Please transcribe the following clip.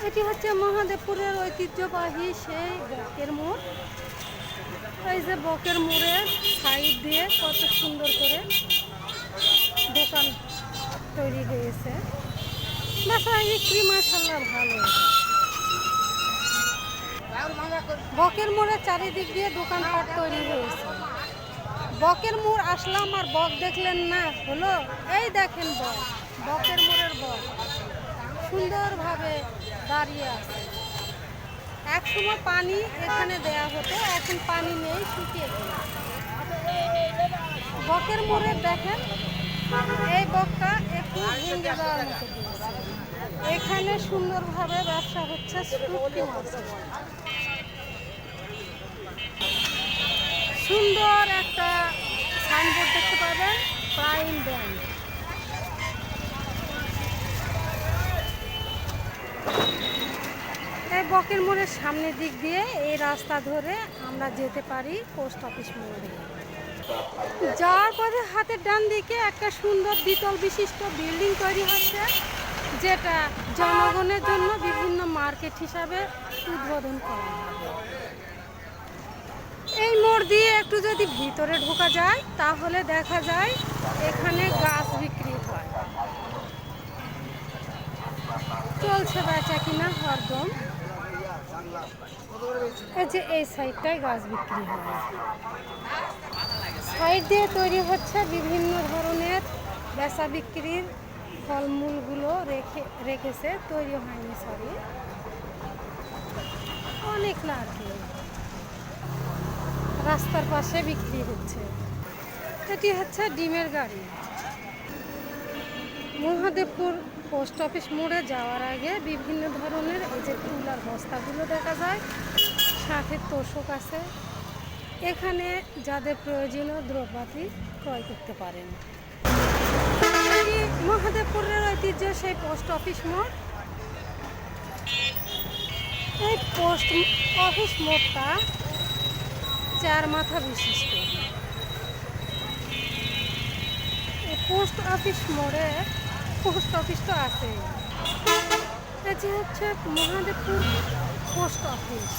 এটি হচ্ছে মহাদেবপুরের ঐতিহ্যবাহী সেই বকের মোড়। এই যে বকের মোড়ের সাইড দিয়ে কত সুন্দর করে দোকান তৈরি হয়েছে। বেচা বিক্রি মাশাআল্লাহ ভালো। বকের মোড়ের চারিদিক দিয়ে দোকানপাট তৈরি হয়েছে। বকের মোড় আসলাম আর বক দেখলেন না হলো? এই দেখেন বক, বকের মোড়ের বক সুন্দরভাবে দাঁড়িয়ে আছে। এক সময় পানি এখানে দেয়া হতো, এখন পানি নেই, শুকিয়ে গেছে। বকের মোড়ে দেখেন এই বকটা একটু ভেঙে যাওয়ার মতো দিয়েছে। এখানে সুন্দরভাবে ব্যবসা হচ্ছে শুটকি মাছ। সুন্দর একটা সাইনবোর্ড দেখতে পাবেন, প্রাইম ব্যাংক। এই বকের মোড়ের সামনের দিক দিয়ে এই রাস্তা ধরে আমরা যেতে পারি পোস্ট অফিস মোড়ে। যাওয়ার পথে হাতের ডান দিকে একটা সুন্দর দ্বিতল বিশিষ্ট বিল্ডিং তৈরি হচ্ছে, যেটা জনগণের জন্য বিভিন্ন মার্কেট হিসাবে উদ্বোধন করা হবে। এই মোড় দিয়ে একটু যদি ভিতরে ঢোকা যায় তাহলে দেখা যায় এখানে গাছ বিক্রি হয়। চলছে বেচা কিনা হরদম। এই যে এই সাইডটায় গাছ বিক্রি হয়। সাইড দিয়ে তৈরি হচ্ছে বিভিন্ন ধরনের বেচা বিক্রির ফলমূলগুলো রেখেছে, তৈরি হয়নি, সরি, অনেক নারকেল রাস্তার পাশে বিক্রি হচ্ছে। এটি হচ্ছে ডিমের গাড়ি। মহাদেবপুর পোস্ট অফিস মোড়ে যাওয়ার আগে বিভিন্ন ধরনের এই যে তুলার বস্তাগুলো দেখা যায়, সাথে তোষক আছে। এখানে যাদের প্রয়োজনীয় দ্রব্যাদি ক্রয় করতে পারেন। মহাদেবপুরের ঐতিহ্য সেই পোস্ট অফিস মোড়। এই পোস্ট অফিস মোড়টা 4 মাথা বিশিষ্ট। এই পোস্ট অফিস মোড়ে পোস্ট অফিস তো আছে। এটি হচ্ছে মহাদেবপুর পোস্ট অফিস।